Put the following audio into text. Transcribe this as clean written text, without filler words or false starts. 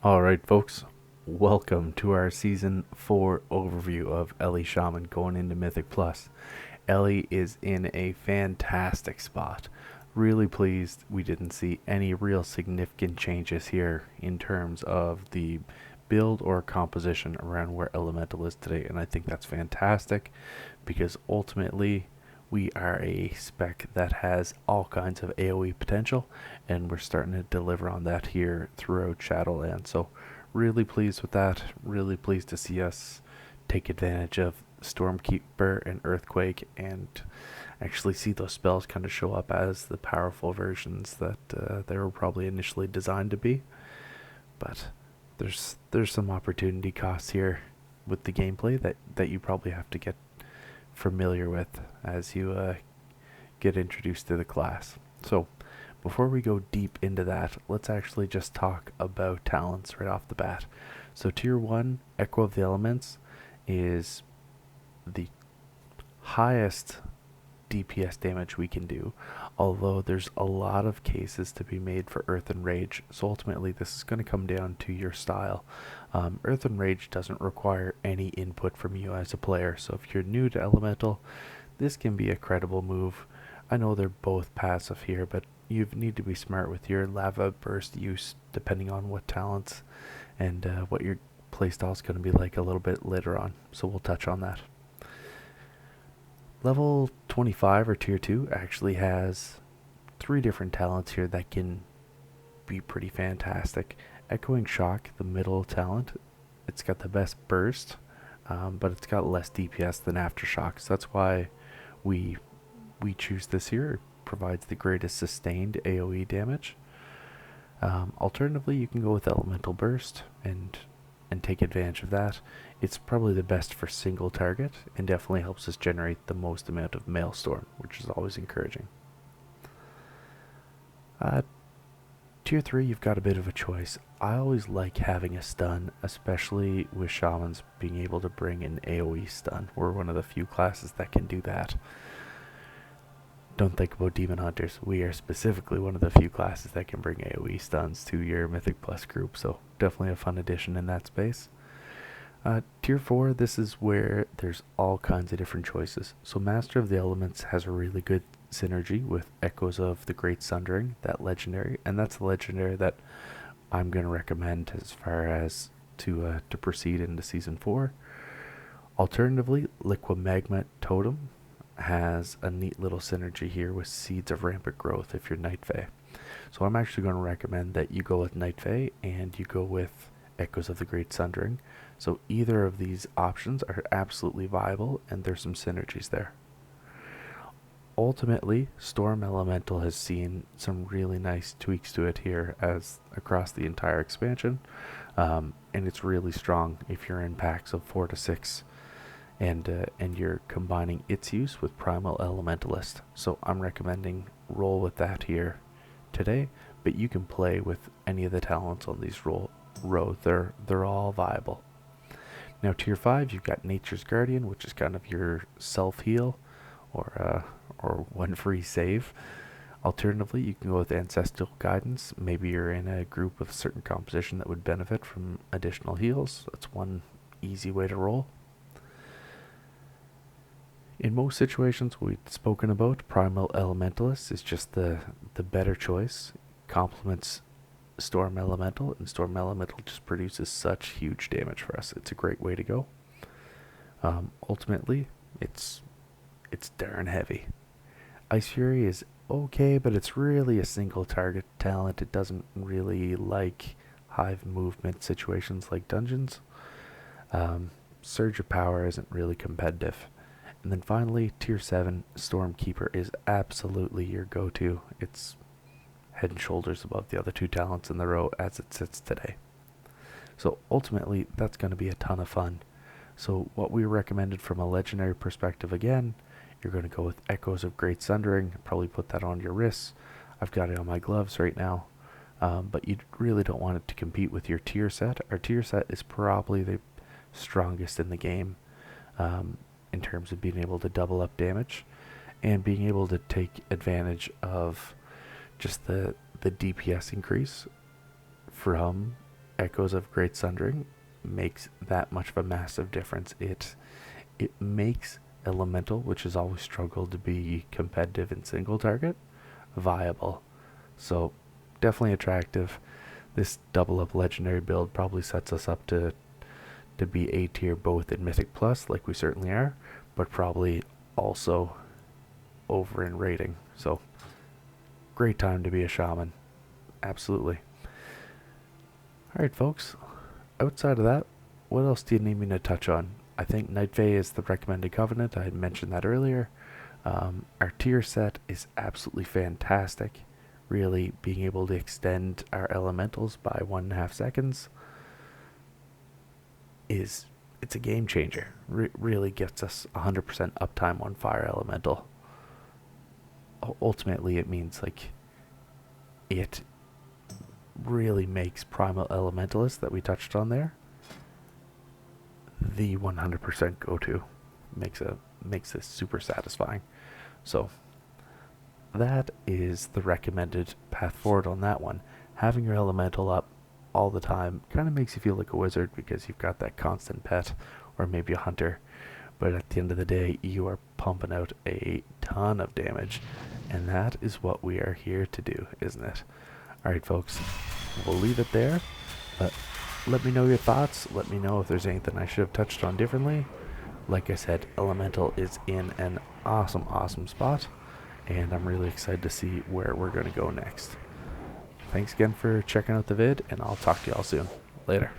Alright folks, welcome to our Season 4 overview of Ellie Shaman going into Mythic Plus. Ellie is in a fantastic spot. Really pleased we didn't see any real significant changes here in terms of the build or composition around where Elemental is today, and I think that's fantastic because ultimately we are a spec that has all kinds of AoE potential, and we're starting to deliver on that here throughout Shadowland. So really pleased with that. Really pleased to see us take advantage of Stormkeeper and Earthquake and actually see those spells kind of show up as the powerful versions that they were probably initially designed to be. But there's some opportunity costs here with the gameplay that you probably have to get familiar with as you get introduced to the class. So before we go deep into that, let's actually just talk about talents right off the bat. So tier 1, Echo of the Elements, is the highest DPS damage we can do, although there's a lot of cases to be made for Earth and Rage, so ultimately this is going to come down to your style. Earth and Rage doesn't require any input from you as a player, so if you're new to Elemental, this can be a credible move. I know they're both passive here, but you need to be smart with your lava burst use depending on what talents and what your playstyle is going to be like a little bit later on, so we'll touch on that. Level 25 or tier 2 actually has 3 different talents here that can be pretty fantastic. Echoing Shock, the middle talent, it's got the best burst, but it's got less DPS than Aftershock, so that's why we choose this here. It provides the greatest sustained AoE damage. Alternatively, you can go with Elemental Burst and take advantage of that. It's probably the best for single target and definitely helps us generate the most amount of Maelstrom, which is always encouraging. Tier 3, you've got a bit of a choice. I always like having a stun, especially with Shamans being able to bring an AoE stun. We're one of the few classes that can do that. Don't think about Demon Hunters. We are specifically one of the few classes that can bring AoE stuns to your Mythic Plus group, so definitely a fun addition in that space. Tier 4, this is where there's all kinds of different choices. So Master of the Elements has a really good synergy with Echoes of the Great Sundering, that legendary, and that's the legendary that I'm going to recommend as far as to proceed into Season 4. Alternatively, Liquid Magma Totem has a neat little synergy here with Seeds of Rampant Growth if you're Night Fae. So I'm actually going to recommend that you go with Night Fae and you go with Echoes of the Great Sundering. So either of these options are absolutely viable and there's some synergies there. Ultimately, Storm Elemental has seen some really nice tweaks to it here as across the entire expansion, and it's really strong if you're in packs of 4 to 6 and you're combining its use with Primal Elementalist. So I'm recommending roll with that here today, but you can play with any of the talents on these rows. They're all viable. Now tier 5, you've got Nature's Guardian, which is kind of your self-heal or one free save. Alternatively, you can go with Ancestral Guidance. Maybe you're in a group with a certain composition that would benefit from additional heals. That's one easy way to roll. In most situations we've spoken about, Primal Elementalist is just the better choice. Complements Storm Elemental, and Storm Elemental just produces such huge damage for us. It's a great way to go. Ultimately, it's darn heavy. Ice Fury is okay, but it's really a single target talent. It doesn't really like hive movement situations like dungeons. Surge of Power isn't really competitive. And then finally, tier 7, Stormkeeper is absolutely your go-to. It's head and shoulders above the other 2 talents in the row as it sits today. So ultimately, that's going to be a ton of fun. So what we recommended from a legendary perspective, again, you're going to go with Echoes of Great Sundering, probably put that on your wrists. I've got it on my gloves right now. But you really don't want it to compete with your tier set. Our tier set is probably the strongest in the game. In terms of being able to double up damage and being able to take advantage of just the DPS increase from Echoes of Great Sundering makes that much of a massive difference. It makes Elemental, which has always struggled to be competitive in single target, viable. So definitely attractive. This double up legendary build probably sets us up to be A tier both in Mythic Plus, like we certainly are, but probably also over in rating. So great time to be a shaman. Absolutely. Alright folks, outside of that, what else do you need me to touch on? I think Night Fae is the recommended covenant. I had mentioned that earlier. Our tier set is absolutely fantastic. Really being able to extend our elementals by 1.5 seconds it's a game changer. Really gets us 100% uptime on fire elemental. Ultimately, it means like it really makes primal elementalist that we touched on there the 100% go-to. Makes this super satisfying. So that is the recommended path forward on that one. Having your elemental up all the time kind of makes you feel like a wizard because you've got that constant pet, or maybe a hunter. But at the end of the day, you are pumping out a ton of damage, and that is what we are here to do, isn't it? Alright folks, we'll leave it there. Let me know your thoughts. Let me know if there's anything I should have touched on differently. Like I said, Elemental is in an awesome spot, and I'm really excited to see where we're going to go next. Thanks again for checking out the vid, and I'll talk to y'all soon. Later.